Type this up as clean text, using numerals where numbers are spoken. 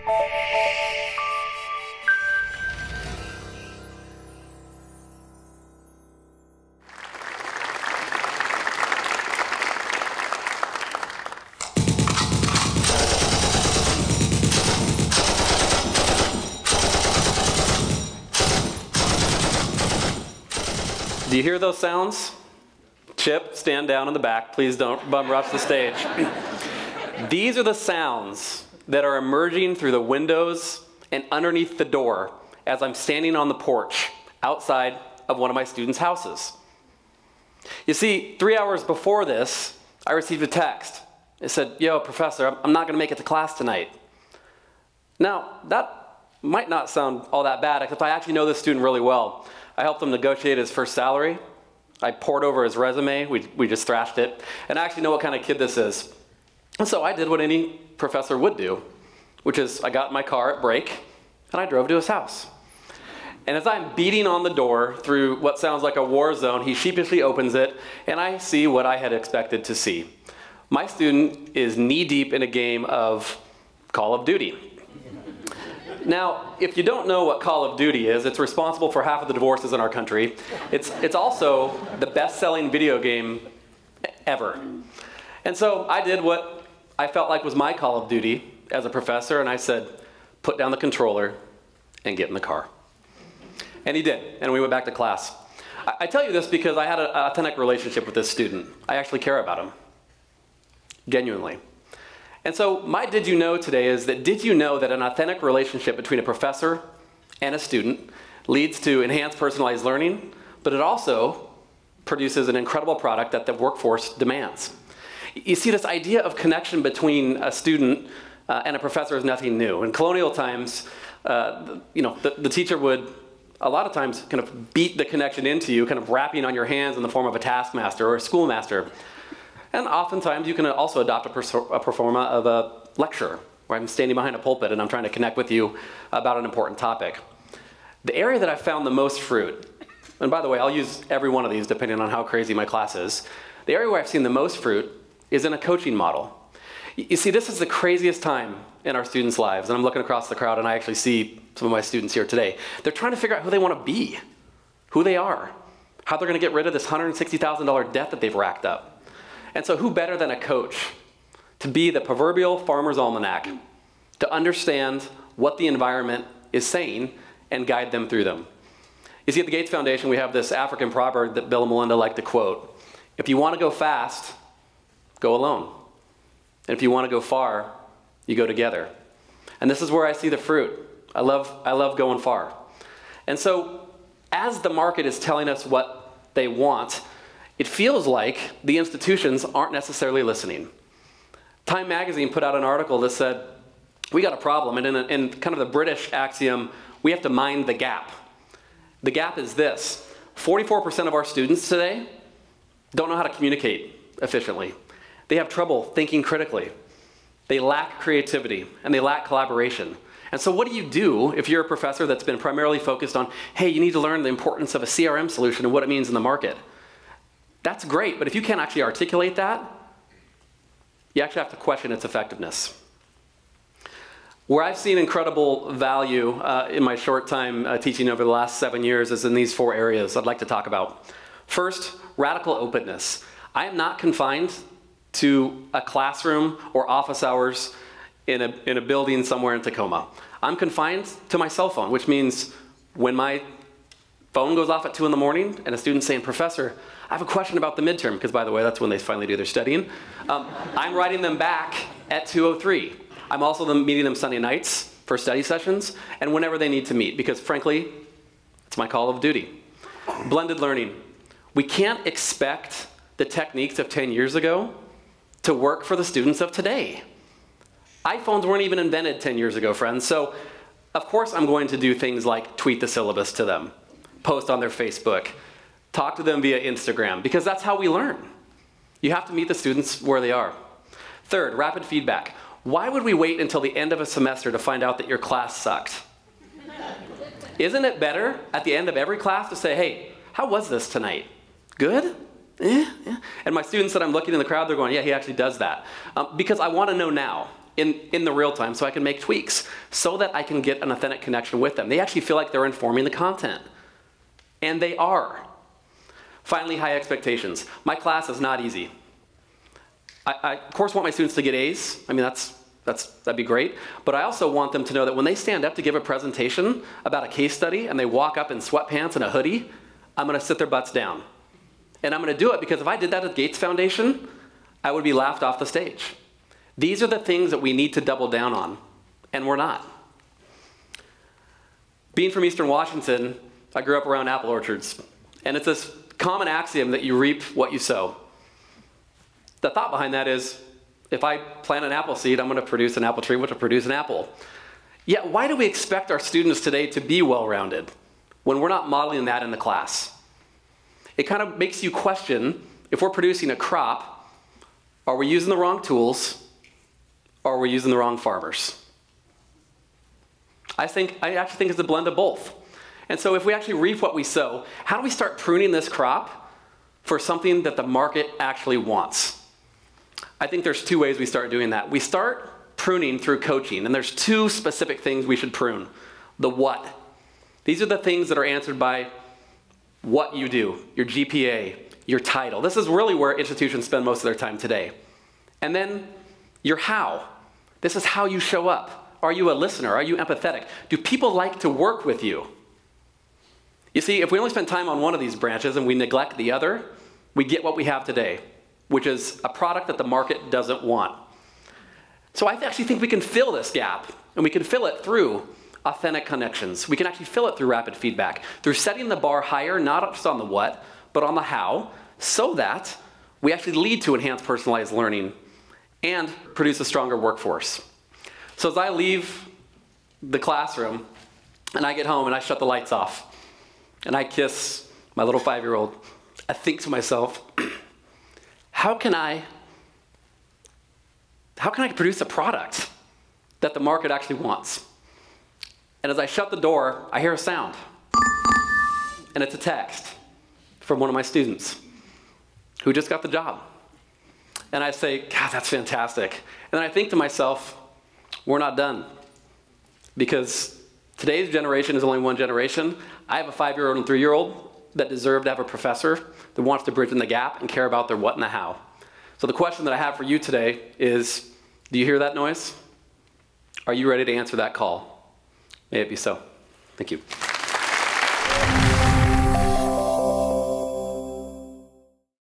Do you hear those sounds? Chip, stand down in the back. Please don't bum rush the stage. These are the sounds that are emerging through the windows and underneath the door as I'm standing on the porch outside of one of my students' houses. You see, 3 hours before this, I received a text. It said, "Yo, professor, I'm not going to make it to class tonight." Now, that might not sound all that bad, except I actually know this student really well. I helped him negotiate his first salary. I poured over his resume. We just thrashed it. And I actually know what kind of kid this is. And so I did what any professor would do, which is I got in my car at break, and I drove to his house. And as I'm beating on the door through what sounds like a war zone, he sheepishly opens it, and I see what I had expected to see. My student is knee-deep in a game of Call of Duty. Now, if you don't know what Call of Duty is, it's responsible for half of the divorces in our country. It's also the best-selling video game ever. And so I did what I felt like was my Call of Duty as a professor, and I said, put down the controller and get in the car. And he did, and we went back to class. I tell you this because I had an authentic relationship with this student. I actually care about him, genuinely. And so my did you know today is that did you know that an authentic relationship between a professor and a student leads to enhanced personalized learning, but it also produces an incredible product that the workforce demands. You see, this idea of connection between a student and a professor is nothing new. In colonial times, the teacher would a lot of times kind of beat the connection into you, kind of rapping on your hands in the form of a taskmaster or a schoolmaster. And oftentimes you can also adopt a performa of a lecture, where I'm standing behind a pulpit and I'm trying to connect with you about an important topic. The area that I found the most fruit, and by the way, I'll use every one of these depending on how crazy my class is. The area where I've seen the most fruit is in a coaching model. You see, this is the craziest time in our students' lives, and I'm looking across the crowd and I actually see some of my students here today. They're trying to figure out who they want to be, who they are, how they're going to get rid of this $160,000 debt that they've racked up. And so who better than a coach to be the proverbial farmer's almanac, to understand what the environment is saying and guide them through them. You see, at the Gates Foundation, we have this African proverb that Bill and Melinda like to quote. If you want to go fast, go alone. And if you want to go far, you go together. And this is where I see the fruit. I love going far. And so as the market is telling us what they want, it feels like the institutions aren't necessarily listening. Time magazine put out an article that said, we got a problem, and in kind of the British axiom, we have to mind the gap. The gap is this: 44% of our students today don't know how to communicate efficiently. They have trouble thinking critically. They lack creativity, and they lack collaboration. And so what do you do if you're a professor that's been primarily focused on, hey, you need to learn the importance of a CRM solution and what it means in the market? That's great, but if you can't actually articulate that, you actually have to question its effectiveness. Where I've seen incredible value in my short time teaching over the last 7 years is in these 4 areas I'd like to talk about. First, radical openness. I am not confined to a classroom or office hours in a building somewhere in Tacoma. I'm confined to my cell phone, which means when my phone goes off at 2 in the morning and a student's saying, "Professor, I have a question about the midterm," because by the way, that's when they finally do their studying. I'm writing them back at 2:03. I'm also meeting them Sunday nights for study sessions and whenever they need to meet, because frankly, it's my call of duty. Blended learning. We can't expect the techniques of 10 years ago to work for the students of today. iPhones weren't even invented 10 years ago, friends. So of course I'm going to do things like tweet the syllabus to them, post on their Facebook, talk to them via Instagram, because that's how we learn. You have to meet the students where they are. Third, rapid feedback. Why would we wait until the end of a semester to find out that your class sucked? Isn't it better at the end of every class to say, hey, how was this tonight? Good? Yeah. And my students that I'm looking in the crowd, they're going, yeah, he actually does that. Because I want to know now. in the real time so I can make tweaks so that I can get an authentic connection with them. They actually feel like they're informing the content. And they are. Finally, high expectations. My class is not easy. I of course want my students to get A's. I mean, that'd be great. But I also want them to know that when they stand up to give a presentation about a case study and they walk up in sweatpants and a hoodie, I'm going to sit their butts down. And I'm going to do it because if I did that at the Gates Foundation, I would be laughed off the stage. These are the things that we need to double down on, and we're not. Being from Eastern Washington, I grew up around apple orchards. And it's this common axiom that you reap what you sow. The thought behind that is, if I plant an apple seed, I'm going to produce an apple tree, which will produce an apple. Yet, why do we expect our students today to be well-rounded when we're not modeling that in the class? It kind of makes you question, if we're producing a crop, are we using the wrong tools, or are we using the wrong farmers? I actually think it's a blend of both. And so if we actually reap what we sow, how do we start pruning this crop for something that the market actually wants? I think there's two ways we start doing that. We start pruning through coaching, and there's two specific things we should prune. The what. These are the things that are answered by what you do, your GPA, your title. This is really where institutions spend most of their time today. And then your how. This is how you show up. Are you a listener? Are you empathetic? Do people like to work with you? You see, if we only spend time on one of these branches and we neglect the other, we get what we have today, which is a product that the market doesn't want. So I actually think we can fill this gap, and we can fill it through authentic connections. We can actually fill it through rapid feedback, through setting the bar higher, not just on the what, but on the how, so that we actually lead to enhanced personalized learning and produce a stronger workforce. So as I leave the classroom, and I get home and I shut the lights off, and I kiss my little 5-year-old, I think to myself, how can I produce a product that the market actually wants? And as I shut the door, I hear a sound. And it's a text from one of my students who just got the job. And I say, God, that's fantastic. And then I think to myself, we're not done. Because today's generation is only one generation. I have a 5-year-old and 3-year-old that deserve to have a professor that wants to bridge in the gap and care about their what and the how. So the question that I have for you today is, do you hear that noise? Are you ready to answer that call? May it be so. Thank you.